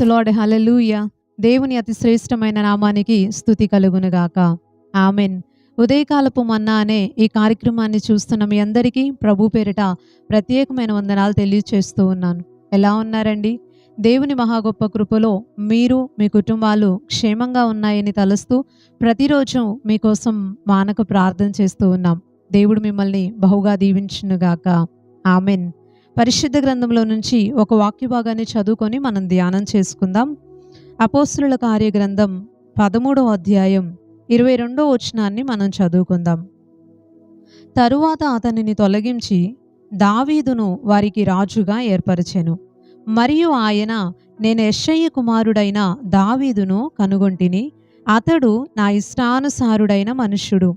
The lord. హల్లెలూయా. దేవుని అతి శ్రేష్టమైన నామానికి స్తుతి కలుగునుగాక. ఆమెన్. ఉదయకాలపు మన్నా అనే ఈ కార్యక్రమాన్ని చూస్తున్న మీ అందరికీ ప్రభు పేరిట ప్రత్యేకమైన వందనాలు తెలియచేస్తూ ఉన్నాను. ఎలా ఉన్నారండి? దేవుని మహా గొప్ప కృపలో మీరు మీ కుటుంబాలు క్షేమంగా ఉన్నాయని తలుస్తూ ప్రతిరోజు మీకోసం మానక ప్రార్థన చేస్తూ ఉన్నాం. దేవుడు మిమ్మల్ని బహుగా దీవించునుగాక. ఆమెన్. పరిశుద్ధ గ్రంథంలో నుంచి ఒక వాక్య భాగాన్ని చదువుకొని మనం ధ్యానం చేసుకుందాం. అపోస్తలుల కార్య గ్రంథం 13వ అధ్యాయం 22వ వచనాన్ని మనం చదువుకుందాం. తరువాత అతనిని తొలగించి దావీదును వారికి రాజుగా ఏర్పరచెను. మరియు ఆయన, నేను యెష్షయి కుమారుడైన దావీదును కనుగొంటిని. అతడు నా ఇష్టానుసారుడైన మనుష్యుడు.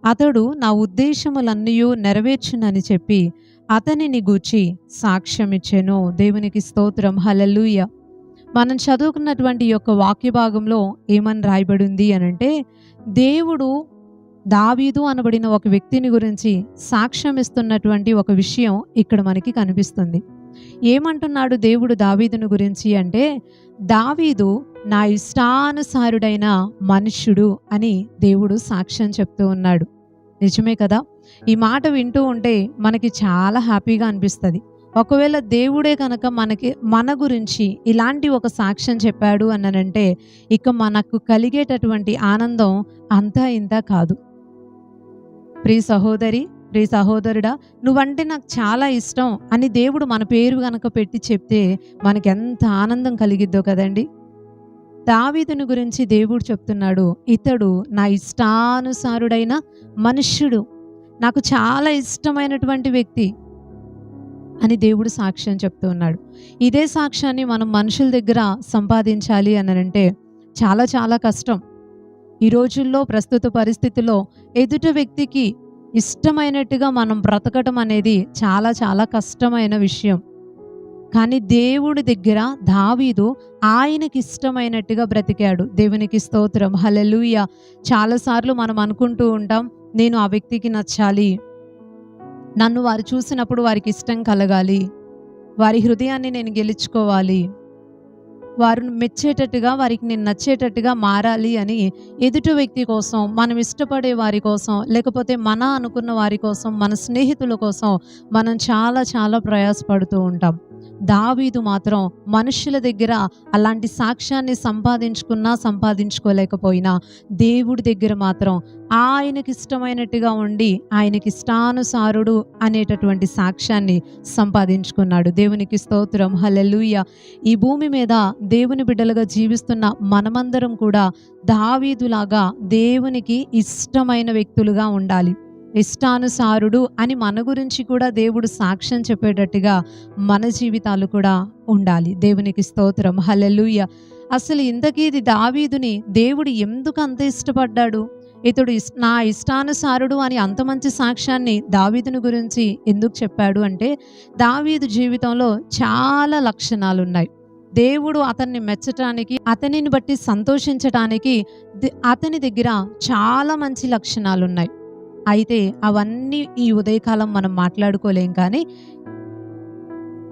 అతడు నా ఉద్దేశములన్నయూ నెరవేర్చునని చెప్పి అతనిని గూర్చి సాక్ష్యమిచ్చెను. దేవునికి స్తోత్రం. హల్లెలూయా. మనం చదువుకున్నటువంటి యొక్క వాక్య భాగంలో ఏమని రాయబడింది అనంటే, దేవుడు దావీదు అనబడిన ఒక వ్యక్తిని గురించి సాక్ష్యం ఇస్తున్నటువంటి ఒక విషయం ఇక్కడ మనకి కనిపిస్తుంది. ఏమంటున్నాడు దేవుడు దావీదును గురించి అంటే, దావీదు నా ఇష్టానుసారుడైన మనుష్యుడు అని దేవుడు సాక్ష్యం చెప్తూ ఉన్నాడు. నిజమే కదా? ఈ మాట వింటూ ఉంటే మనకి చాలా హ్యాపీగా అనిపిస్తుంది. ఒకవేళ దేవుడే కనుక మన గురించి ఇలాంటి ఒక సాక్ష్యం చెప్పాడు అనంటే ఇక మనకు కలిగేటటువంటి ఆనందం అంతా ఇంత కాదు. ప్రియ సహోదరి, ప్రియ సహోదరుడా, నువ్వంటే నాకు చాలా ఇష్టం అని దేవుడు మన పేరు కనుక పెట్టి చెప్తే మనకి ఎంత ఆనందం కలిగిద్దో కదండి. దావీదుని గురించి దేవుడు చెప్తున్నాడు, ఇతడు నా ఇష్టానుసారుడైన మనుష్యుడు, నాకు చాలా ఇష్టమైనటువంటి వ్యక్తి అని దేవుడు సాక్ష్యం చెప్తూ ఉన్నాడు. ఇదే సాక్ష్యాన్ని మనం మనుషుల దగ్గర సంపాదించాలి అనంటే చాలా చాలా కష్టం. ఈ రోజుల్లో ప్రస్తుత పరిస్థితిలో ఎదుటి వ్యక్తికి ఇష్టమైనట్టుగా మనం బ్రతకటం అనేది చాలా చాలా కష్టమైన విషయం. కానీ దేవుడి దగ్గర దావీదు ఆయనకి ఇష్టమైనట్టుగా బ్రతికాడు. దేవునికి స్తోత్రం. హల్లెలూయా. చాలాసార్లు మనం అనుకుంటూ ఉంటాం, నేను ఆ వ్యక్తికి నచ్చాలి, నన్ను వారు చూసినప్పుడు వారికి ఇష్టం కలగాలి, వారి హృదయాన్ని నేను గెలుచుకోవాలి, వారు మెచ్చేటట్టుగా, వారికి నేను నచ్చేటట్టుగా మారాలి అని ఎదుటి వ్యక్తి కోసం, మనం ఇష్టపడే వారి కోసం, లేకపోతే మన అనుకున్న వారి కోసం, మన స్నేహితుల కోసం మనం చాలా చాలా ప్రయాసపడుతూ ఉంటాం. దావీదు మాత్రం మనుషుల దగ్గర అలాంటి సాక్ష్యాన్ని సంపాదించుకోలేకపోయినా దేవుడి దగ్గర మాత్రం ఆయనకి ఇష్టమైనట్టుగా ఉండి ఆయనకి ఇష్టానుసారుడు అనేటటువంటి సాక్ష్యాన్ని సంపాదించుకున్నాడు. దేవునికి స్తోత్రం. హల్లెలూయా. ఈ భూమి మీద దేవుని బిడ్డలుగా జీవిస్తున్న మనమందరం కూడా దావీదులాగా దేవునికి ఇష్టమైన వ్యక్తులుగా ఉండాలి. ఇష్టానుసారుడు అని మన గురించి కూడా దేవుడు సాక్ష్యం చెప్పేటట్టుగా మన జీవితాలు కూడా ఉండాలి. దేవునికి స్తోత్రం. హల్లెలూయా. అసలు ఇంతకీ ఇది దావీదుని దేవుడు ఎందుకు అంత ఇష్టపడ్డాడు? ఇతడు నా ఇష్టానుసారుడు అని అంత మంచి సాక్ష్యాన్ని దావీదుని గురించి ఎందుకు చెప్పాడు అంటే, దావీదు జీవితంలో చాలా లక్షణాలు ఉన్నాయి. దేవుడు అతన్ని మెచ్చటానికి, అతనిని బట్టి సంతోషించటానికి అతని దగ్గర చాలా మంచి లక్షణాలు ఉన్నాయి. అయితే అవన్నీ ఈ ఉదయకాలం మనం మాట్లాడుకోలేం. కానీ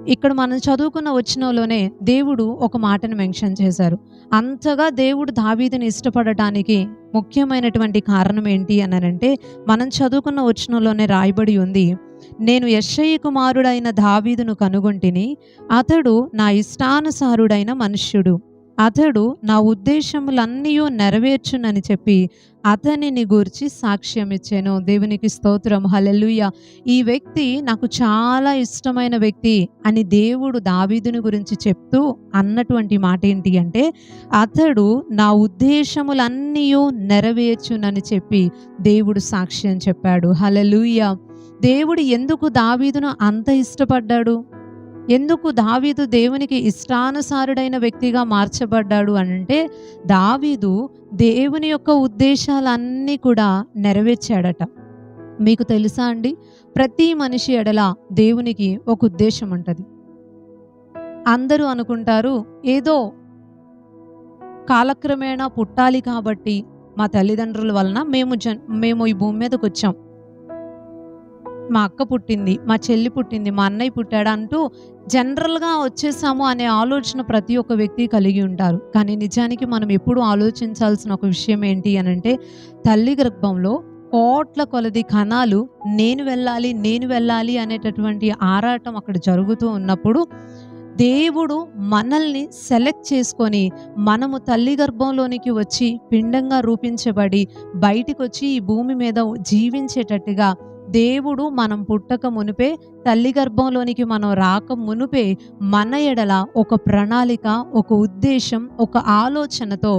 ఇక్కడ మనం చదువుకున్న వచనంలోనే దేవుడు ఒక మాటను మెన్షన్ చేశారు. అంతగా దేవుడు దావీదుని ఇష్టపడటానికి ముఖ్యమైనటువంటి కారణం ఏంటి అనంటే, మనం చదువుకున్న వచనంలోనే రాయబడి ఉంది, నేను యెష్షయి కుమారుడైన దావీదును కనుగొంటిని. అతడు నా ఇష్టానుసారుడైన మనుష్యుడు. అతడు నా ఉద్దేశములన్నయూ నెరవేర్చునని చెప్పి అతనిని గూర్చి సాక్ష్యం ఇచ్చాను. దేవునికి స్తోత్రం. హల్లెలూయా. ఈ వ్యక్తి నాకు చాలా ఇష్టమైన వ్యక్తి అని దేవుడు దావీదుని గురించి చెప్తూ అన్నటువంటి మాట ఏంటి అంటే, అతడు నా ఉద్దేశములన్నయూ నెరవేర్చునని చెప్పి దేవుడు సాక్ష్యం చెప్పాడు. హల్లెలూయా. దేవుడు ఎందుకు దావీదును అంత ఇష్టపడ్డాడు? ఎందుకు దావీదు దేవునికి ఇష్టానుసారుడైన వ్యక్తిగా మార్చబడ్డాడు అనంటే, దావీదు దేవుని యొక్క ఉద్దేశాలన్నీ కూడా నెరవేర్చాడట. మీకు తెలుసా అండి, ప్రతి మనిషి ఎడల దేవునికి ఒక ఉద్దేశం ఉంటుంది. అందరూ అనుకుంటారు, ఏదో కాలక్రమేణా పుట్టాలి కాబట్టి మా తల్లిదండ్రుల వలన మేము ఈ భూమి మీదకి వచ్చాం, మా అక్క పుట్టింది, మా చెల్లి పుట్టింది, మా అన్నయ్య పుట్టాడు అంటూ జనరల్‌గా వచ్చేసాము అనే ఆలోచన ప్రతి ఒక్క వ్యక్తి కలిగి ఉంటారు. కానీ నిజానికి మనం ఎప్పుడూ ఆలోచించాల్సిన ఒక విషయం ఏంటి అనంటే, తల్లి గర్భంలో కోట్ల కొలది కణాలు నేను వెళ్ళాలి, నేను వెళ్ళాలి అనేటటువంటి ఆరాటం అక్కడ జరుగుతూ ఉన్నప్పుడు, దేవుడు మనల్ని సెలెక్ట్ చేసుకొని, మనము తల్లి గర్భంలోనికి వచ్చి పిండంగా రూపించబడి బయటికొచ్చి ఈ భూమి మీద జీవించేటట్టుగా దేవుడు మనం పుట్టక మునుపే, తల్లి గర్భంలోనికి మనం రాక మునుపే మన ఎడల ఒక ప్రణాళిక, ఒక ఉద్దేశం, ఒక ఆలోచనతో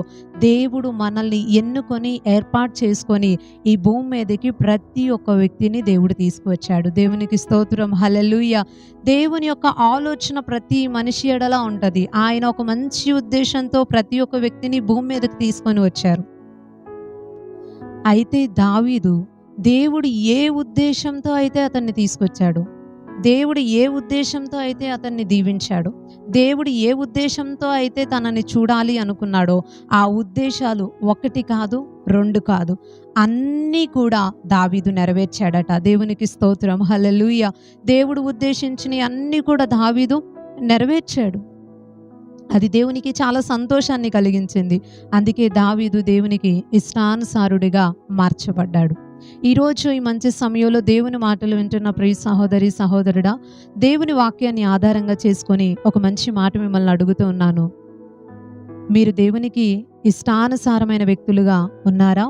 దేవుడు మనల్ని ఎన్నుకొని ఏర్పాటు చేసుకొని ఈ భూమి మీదకి ప్రతి ఒక్క వ్యక్తిని దేవుడు తీసుకువచ్చాడు. దేవునికి స్తోత్రం, హల్లెలూయా. దేవుని యొక్క ఆలోచన ప్రతి మనిషి ఎడల ఉంటది. ఆయన ఒక మంచి ఉద్దేశంతో ప్రతి ఒక్క వ్యక్తిని భూమి మీదకి తీసుకొని వచ్చారు. అయితే దావీదు దేవుడు ఏ ఉద్దేశంతో అయితే అతన్ని తీసుకొచ్చాడు, దేవుడు ఏ ఉద్దేశంతో అయితే అతన్ని దీవించాడు, దేవుడు ఏ ఉద్దేశంతో అయితే తనని చూడాలి అనుకున్నాడో ఆ ఉద్దేశాలు ఒకటి కాదు, రెండు కాదు, అన్నీ కూడా దావీదు నెరవేర్చాడట. దేవునికి స్తోత్రం, హల్లెలూయా. దేవుడు ఉద్దేశించినవి అన్నీ కూడా దావీదు నెరవేర్చాడు. అది దేవునికి చాలా సంతోషాన్ని కలిగించింది. అందుకే దావీదు దేవునికి ఇష్టానుసారుడిగా మార్చబడ్డాడు. ఈరోజు ఈ మంచి సమయంలో దేవుని మాటలు వింటున్న ప్రియ సహోదరి సహోదరుడా, దేవుని వాక్యాన్ని ఆధారంగా చేసుకొని ఒక మంచి మాట మిమ్మల్ని అడుగుతూ ఉన్నాను. మీరు దేవునికి ఇష్టానుసారమైన వ్యక్తులుగా ఉన్నారా?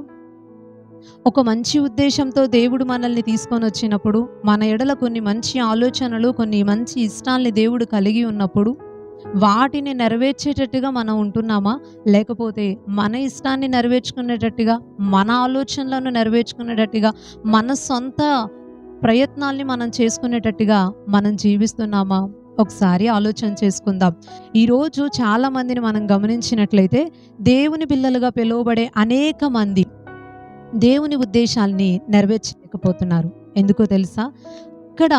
ఒక మంచి ఉద్దేశంతో దేవుడు మనల్ని తీసుకొని వచ్చినప్పుడు, మన ఎడల కొన్ని మంచి ఆలోచనలు, కొన్ని మంచి ఇష్టాల్ని దేవుడు కలిగి ఉన్నప్పుడు వాటిని నెరవేర్చేటట్టుగా మనం ఉంటున్నామా? లేకపోతే మన ఇష్టాన్ని నెరవేర్చుకునేటట్టుగా, మన ఆలోచనలను నెరవేర్చుకునేటట్టుగా, మన సొంత ప్రయత్నాల్ని మనం చేసుకునేటట్టుగా మనం జీవిస్తున్నామా? ఒకసారి ఆలోచన చేసుకుందాం. ఈరోజు చాలా మందిని మనం గమనించినట్లయితే దేవుని పిల్లలుగా పిలువబడే అనేక మంది దేవుని ఉద్దేశాల్ని నెరవేర్చలేకపోతున్నారు. ఎందుకో తెలుసా? ఇక్కడ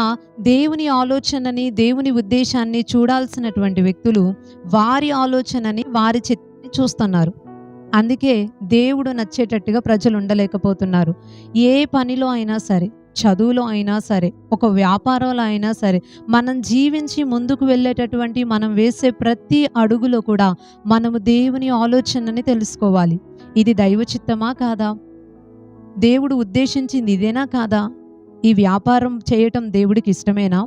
దేవుని ఆలోచనని, దేవుని ఉద్దేశాన్ని చూడాల్సినటువంటి వ్యక్తులు వారి ఆలోచనని, వారి చిత్తాన్ని చూస్తున్నారు. అందుకే దేవుడు నచ్చేటట్టుగా ప్రజలు ఉండలేకపోతున్నారు. ఏ పనిలో అయినా సరే, చదువులో అయినా సరే, ఒక వ్యాపారంలో అయినా సరే, మనం జీవించి ముందుకు వెళ్ళేటటువంటి మనం వేసే ప్రతి అడుగులో కూడా మనము దేవుని ఆలోచనని తెలుసుకోవాలి. ఇది దైవ చిత్తమా కాదా? దేవుడు ఉద్దేశించింది ఇదేనా కాదా? ఈ వ్యాపారం చేయటం దేవుడికి ఇష్టమేనా?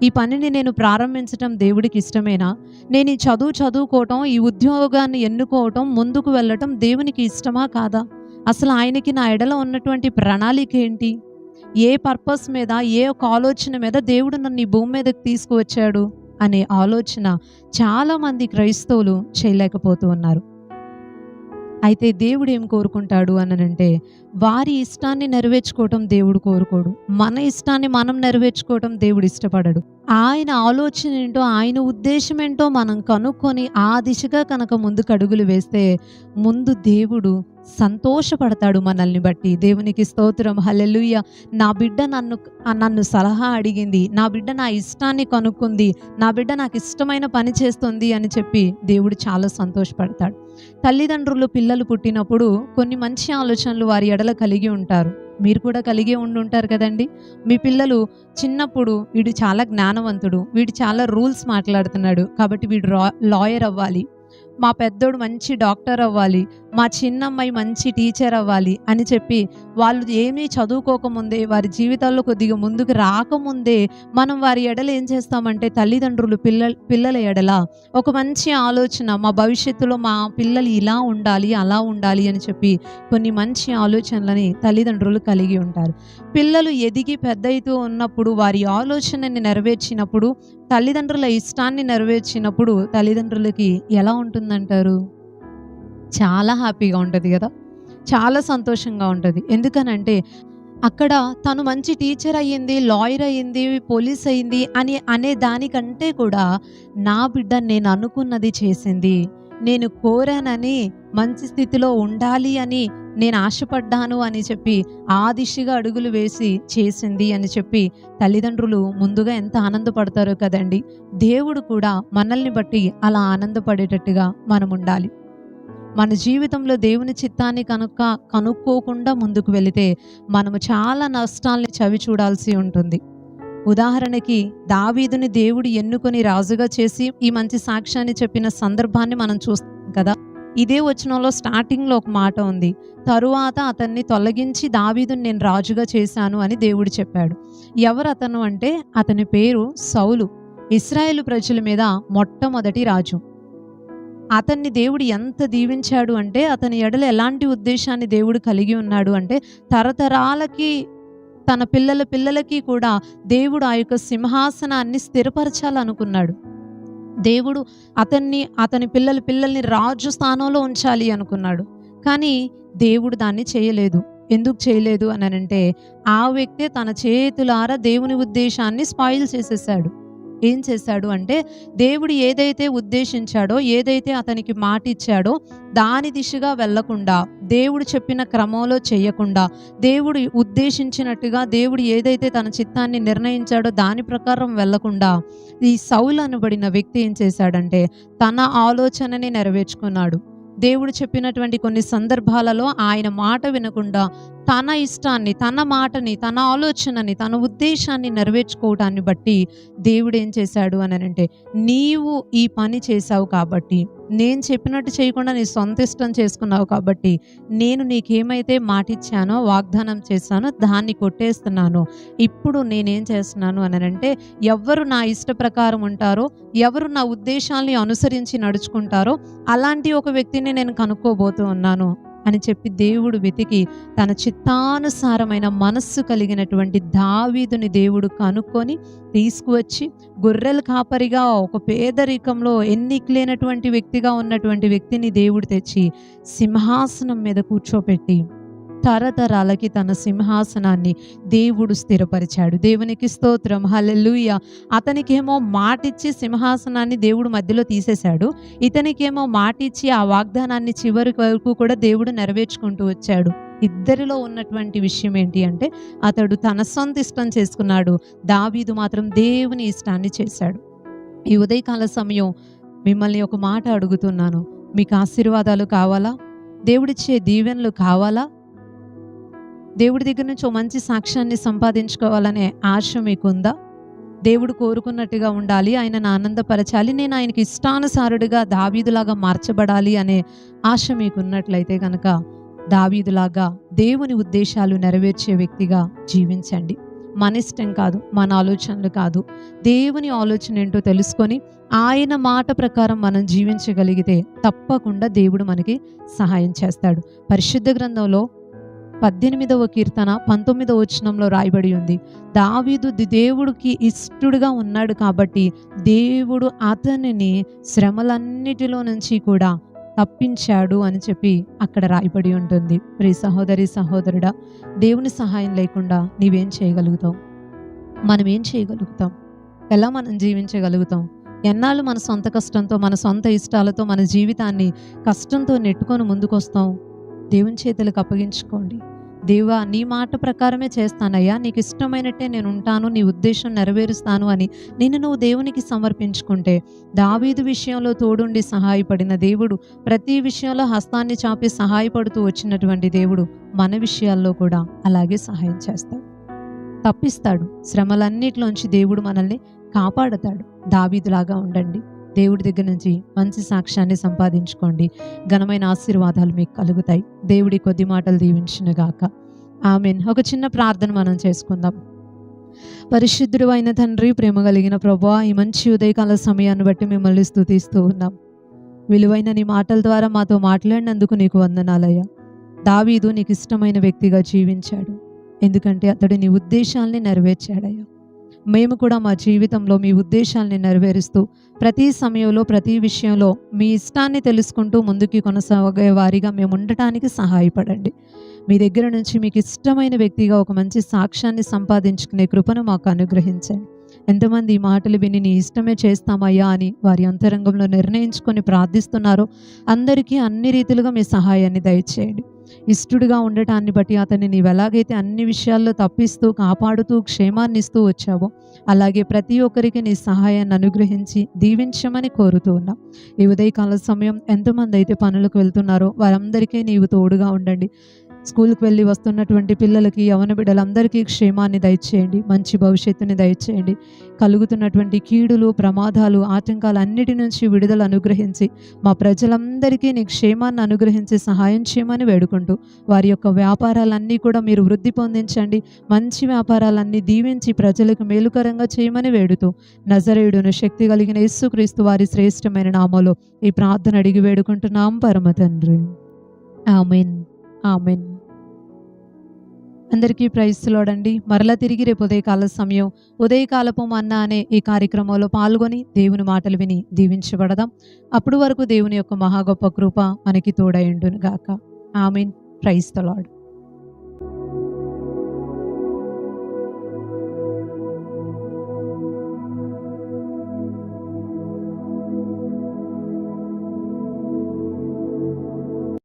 ఈ పనిని నేను ప్రారంభించటం దేవుడికి ఇష్టమేనా? నేను ఈ చదువుకోవటం, ఈ ఉద్యోగాన్ని ఎన్నుకోవటం, ముందుకు వెళ్ళటం దేవునికి ఇష్టమా కాదా? అసలు ఆయనకి నా ఎడల ఉన్నటువంటి ప్రణాళిక ఏంటి? ఏ పర్పస్ మీద, ఏ ఒక ఆలోచన మీద దేవుడు నన్ను ఈ భూమి మీదకి తీసుకువచ్చాడు అనే ఆలోచన చాలామంది క్రైస్తవులు చేయలేకపోతూ ఉన్నారు. అయితే దేవుడు ఏం కోరుకుంటాడు అనంటే, వారి ఇష్టాన్ని నెరవేర్చుకోవటం దేవుడు కోరుకోడు. మన ఇష్టాన్ని మనం నెరవేర్చుకోవటం దేవుడు ఇష్టపడడు. ఆయన ఆలోచన ఏంటో, ఆయన ఉద్దేశం ఏంటో మనం కనుక్కొని ఆ దిశగా కనుక ముందుకు అడుగులు వేస్తే ముందు దేవుడు సంతోషపడతాడు మనల్ని బట్టి. దేవునికి స్తోత్రం, హల్లెలూయా. నా బిడ్డ నన్ను సలహా అడిగింది, నా బిడ్డ నా ఇష్టాన్ని కనుక్కుంది, నా బిడ్డ నాకు ఇష్టమైన పని చేస్తుంది అని చెప్పి దేవుడు చాలా సంతోషపడతాడు. తల్లిదండ్రులు పిల్లలు పుట్టినప్పుడు కొన్ని మంచి ఆలోచనలు వారి ఎడల కలిగి ఉంటారు. మీరు కూడా కలిగే ఉండుంటారు కదండి. మీ పిల్లలు చిన్నప్పుడు వీడు చాలా జ్ఞానవంతుడు, వీడు చాలా రూల్స్ మాట్లాడుతున్నాడు కాబట్టి వీడు లాయర్ అవ్వాలి, మా పెద్దోడు మంచి డాక్టర్ అవ్వాలి, మా చిన్నమ్మాయి మంచి టీచర్ అవ్వాలి అని చెప్పి వాళ్ళు ఏమీ చదువుకోకముందే, వారి జీవితాల్లో కొద్దిగా ముందుకు రాకముందే మనం వారి ఎడల ఏం చేస్తామంటే, తల్లిదండ్రులు పిల్లల ఎడల ఒక మంచి ఆలోచన, మా భవిష్యత్తులో మా పిల్లలు ఇలా ఉండాలి, అలా ఉండాలి అని చెప్పి కొన్ని మంచి ఆలోచనలని తల్లిదండ్రులు కలిగి ఉంటారు. పిల్లలు ఎదిగి పెద్దయితూ ఉన్నప్పుడు వారి ఆలోచనని నెరవేర్చినప్పుడు, తల్లిదండ్రుల ఇష్టాన్ని నెరవేర్చినప్పుడు తల్లిదండ్రులకి ఎలా ఉంటుందంటారు? చాలా హ్యాపీగా ఉంటుంది కదా, చాలా సంతోషంగా ఉంటుంది. ఎందుకనంటే అక్కడ తను మంచి టీచర్ అయ్యింది, లాయర్ అయ్యింది, పోలీస్ అయ్యింది అనే దానికంటే కూడా నా బిడ్డ నేను అనుకున్నది చేసింది, నేను కోరానని, మంచి స్థితిలో ఉండాలి అని నేను ఆశపడ్డాను అని చెప్పి ఆ దిశగా అడుగులు వేసి చేసింది అని చెప్పి తల్లిదండ్రులు ముందుగా ఎంత ఆనందపడతారో కదండి. దేవుడు కూడా మనల్ని బట్టి అలా ఆనందపడేటట్టుగా మనం ఉండాలి. మన జీవితంలో దేవుని చిత్తాన్ని కనుక్కోకుండా ముందుకు వెళితే మనము చాలా నష్టాల్ని చవి చూడాల్సి ఉంటుంది. ఉదాహరణకి దావీదుని దేవుడు ఎన్నుకొని రాజుగా చేసి ఈ మంచి సాక్ష్యాన్ని చెప్పిన సందర్భాన్ని మనం చూస్తాం కదా. ఇదే వచనంలో స్టార్టింగ్లో ఒక మాట ఉంది, తరువాత అతన్ని తొలగించి దావీదుని నేను రాజుగా చేశాను అని దేవుడు చెప్పాడు. ఎవరు అతను అంటే అతని పేరు సౌలు, ఇశ్రాయేలు ప్రజల మీద మొట్టమొదటి రాజు. అతన్ని దేవుడు ఎంత దీవించాడు అంటే, అతని ఎడల ఎలాంటి ఉద్దేశాన్ని దేవుడు కలిగి ఉన్నాడు అంటే, తరతరాలకి తన పిల్లలకి కూడా దేవుడు ఆ యొక్క సింహాసనాన్ని స్థిరపరచాలనుకున్నాడు. దేవుడు అతని పిల్లల్ని రాజు స్థానంలో ఉంచాలి అనుకున్నాడు. కానీ దేవుడు దాన్ని చేయలేదు. ఎందుకు చేయలేదు అని అంటే, ఆ వ్యక్తే తన చేతులారా దేవుని ఉద్దేశాన్ని స్పాయిల్ చేసేసాడు. ఏం చేశాడు అంటే, దేవుడు ఏదైతే ఉద్దేశించాడో, ఏదైతే అతనికి మాట ఇచ్చాడో దాని దిశగా వెళ్లకుండా, దేవుడు చెప్పిన క్రమంలో చేయకుండా, దేవుడు ఉద్దేశించినట్టుగా దేవుడు ఏదైతే తన చిత్తాన్ని నిర్ణయించాడో దాని ప్రకారం వెళ్లకుండా, ఈ సౌలు అనబడిన వ్యక్తి ఏం చేశాడంటే తన ఆలోచనని నెరవేర్చుకున్నాడు. దేవుడు చెప్పినటువంటి కొన్ని సందర్భాలలో ఆయన మాట వినకుండా తన ఇష్టాన్ని, తన మాటని, తన ఆలోచనని, తన ఉద్దేశాన్ని నెరవేర్చుకోవటాన్ని బట్టి దేవుడు ఏం చేశాడు అని అంటే, నీవు ఈ పని చేశావు కాబట్టి, నేను చెప్పినట్టు చేయకుండా నీ సొంత ఇష్టం చేసుకున్నావు కాబట్టి, నేను నీకేమైతే మాట ఇచ్చానో, వాగ్దానం చేశానో దాన్ని కొట్టేస్తున్నాను. ఇప్పుడు నేనేం చేస్తున్నాను అని అంటే, ఎవరు నా ఇష్ట ప్రకారం ఉంటారో, ఎవరు నా ఉద్దేశాల్ని అనుసరించి నడుచుకుంటారో అలాంటి ఒక వ్యక్తిని నేను కనుక్కోబోతూ ఉన్నాను అని చెప్పి దేవుడు వెతికి తన చిత్తానుసారమైన మనస్సు కలిగినటువంటి దావీదుని దేవుడు కనుక్కొని తీసుకువచ్చి, గొర్రెల కాపరిగా ఒక పేదరికంలో ఎన్నిక లేనటువంటి వ్యక్తిగా ఉన్నటువంటి వ్యక్తిని దేవుడు తెచ్చి సింహాసనం మీద కూర్చోపెట్టి తరతరాలకి తన సింహాసనాన్ని దేవుడు స్థిరపరిచాడు. దేవునికి స్తోత్రం, హల్లెలూయా. అతనికేమో మాటిచ్చి సింహాసనాన్ని దేవుడు మధ్యలో తీసేశాడు. ఇతనికేమో మాటిచ్చి ఆ వాగ్దానాన్ని చివరి వరకు కూడా దేవుడు నెరవేర్చుకుంటూ వచ్చాడు. ఇద్దరిలో ఉన్నటువంటి విషయం ఏంటి అంటే, అతడు తన సొంత ఇష్టం చేసుకున్నాడు, దావీదు మాత్రం దేవుని ఇష్టాన్ని చేశాడు. ఈ ఉదయకాల సమయం మిమ్మల్ని ఒక మాట అడుగుతున్నాను, మీకు ఆశీర్వాదాలు కావాలా? దేవుడిచ్చే దీవెనలు కావాలా? దేవుడి దగ్గర నుంచి ఓ మంచి సాక్ష్యాన్ని సంపాదించుకోవాలనే ఆశ మీకుందా? దేవుడు కోరుకున్నట్టుగా ఉండాలి, ఆయనను ఆనందపరచాలి, నేను ఆయనకి ఇష్టానుసారుడిగా దావీదులాగా మార్చబడాలి అనే ఆశ మీకున్నట్లయితే కనుక దావీదులాగా దేవుని ఉద్దేశాలు నెరవేర్చే వ్యక్తిగా జీవించండి. మన ఇష్టం కాదు, మన ఆలోచనలు కాదు, దేవుని ఆలోచన ఏంటో తెలుసుకొని ఆయన మాట ప్రకారం మనం జీవించగలిగితే తప్పకుండా దేవుడు మనకి సహాయం చేస్తాడు. పరిశుద్ధ గ్రంథంలో 18వ కీర్తన 19వ వచనంలో రాయబడి ఉంది, దావీదు దేవుడికి ఇష్టడుగా ఉన్నాడు కాబట్టి దేవుడు అతనిని శ్రమలన్నిటిలో నుంచి కూడా తప్పించాడు అని చెప్పి అక్కడ రాయబడి ఉంటుంది. ప్రియ సహోదరి సహోదరుడా, దేవుని సహాయం లేకుండా నీవేం చేయగలుగుతావు? మనం ఏం చేయగలుగుతాం? ఎలా మనం జీవించగలుగుతాం? ఎన్నాళ్ళు మన సొంత కష్టంతో, మన సొంత ఇష్టాలతో మన జీవితాన్ని కష్టంతో నెట్టుకొని ముందుకొస్తాం? దేవుని చేతులకు అప్పగించుకోండి. దేవా, నీ మాట ప్రకారమే చేస్తానయ్యా, నీకు ఇష్టమైనట్టే నేను ఉంటాను, నీ ఉద్దేశం నెరవేరుస్తాను అని నిన్ను నువ్వు దేవునికి సమర్పించుకుంటే, దావీదు విషయంలో తోడుండి సహాయపడిన దేవుడు, ప్రతి విషయంలో హస్తాన్ని చాపి సహాయపడుతూ వచ్చినటువంటి దేవుడు మన విషయాల్లో కూడా అలాగే సహాయం చేస్తాడు, తప్పిస్తాడు. శ్రమలన్నిటిలోంచి దేవుడు మనల్ని కాపాడతాడు. దావీదులాగా ఉండండి. దేవుడి దగ్గర నుంచి మంచి సాక్ష్యాన్ని సంపాదించుకోండి. ఘనమైన ఆశీర్వాదాలు మీకు కలుగుతాయి. దేవుడి కొద్ది మాటలు దీవించునుగాక. ఆమేన్. ఒక చిన్న ప్రార్థన మనం చేసుకుందాం. పరిశుద్ధుడు అయిన తండ్రి, ప్రేమ కలిగిన ప్రభువా, ఈ మంచి ఉదయకాల సమయాన్ని బట్టి మిమ్మల్ని స్తుతిస్తూ ఉన్నాం. విలువైన నీ మాటల ద్వారా మాతో మాట్లాడినందుకు నీకు వందనాలయ్యా. దావీదు నీకు ఇష్టమైన వ్యక్తిగా జీవించాడు, ఎందుకంటే అతడు నీ ఉద్దేశాల్ని నెరవేర్చాడయ్యా. మేము కూడా మా జీవితంలో మీ ఉద్దేశాల్ని నెరవేరుస్తూ ప్రతి సమయంలో, ప్రతి విషయంలో మీ ఇష్టాన్ని తెలుసుకుంటూ ముందుకి కొనసాగే వారిగా మేము ఉండటానికి సహాయపడండి. మీ దగ్గర నుంచి మీకు ఇష్టమైన వ్యక్తిగా ఒక మంచి సాక్ష్యాన్ని సంపాదించుకునే కృపను మాకు అనుగ్రహించండి. ఎంతమంది ఈ మాటలు విని నీ ఇష్టమే చేస్తామయ్యా అని వారి అంతరంగంలో నిర్ణయించుకొని ప్రార్థిస్తున్నారో అందరికీ అన్ని రీతిలుగా మీ సహాయాన్ని దయచేయండి. ఇష్టుడిగా ఉండటాన్ని బట్టి అతన్ని నీవు ఎలాగైతే అన్ని విషయాల్లో తప్పిస్తూ, కాపాడుతూ, క్షేమాన్నిస్తూ వచ్చావో, అలాగే ప్రతి ఒక్కరికి నీ సహాయాన్ని అనుగ్రహించి దీవించమని కోరుతూ ఉన్నాం. ఈ ఉదయకాల సమయం ఎంతమంది అయితే పనులకు వెళ్తున్నారో వారందరికీ నీవు తోడుగా ఉండండి. స్కూల్‌కి వెళ్ళి వస్తున్నటువంటి పిల్లలకి, యవ్వన బిడ్డలందరికీ క్షేమాన్ని దయచేయండి. మంచి భవిష్యత్తుని దయచేయండి. కలుగుతున్నటువంటి కీడులు, ప్రమాదాలు, ఆటంకాలు అన్నిటి నుంచి విడుదల అనుగ్రహించి, మా ప్రజలందరికీ నీ క్షేమాన్ని అనుగ్రహించి సహాయం చేయమని వేడుకుంటూ, వారి యొక్క వ్యాపారాలన్నీ కూడా మీరు వృద్ధి పొందించండి. మంచి వ్యాపారాలన్నీ దీవించి ప్రజలకు మేలుకరంగా చేయమని వేడుతూ, నజరేయుడును శక్తి కలిగిన యేసుక్రీస్తు వారి శ్రేష్టమైన నామములో ఈ ప్రార్థన అడిగి వేడుకుంటున్నాం పరమ తండ్రి. ఆమేన్. ఆమేన్. అందరికీ ప్రైజ్ ది లార్డ్ అండి. మరలా తిరిగి రేపు ఉదయకాల సమయం ఉదయకాలపు మన్నా అనే ఈ కార్యక్రమంలో పాల్గొని దేవుని మాటలు విని దీవించబడదాం. అప్పుడు వరకు దేవుని యొక్క మహా గొప్ప కృప మనకి తోడై ఉండును గాక. ఆమేన్. Praise the lord.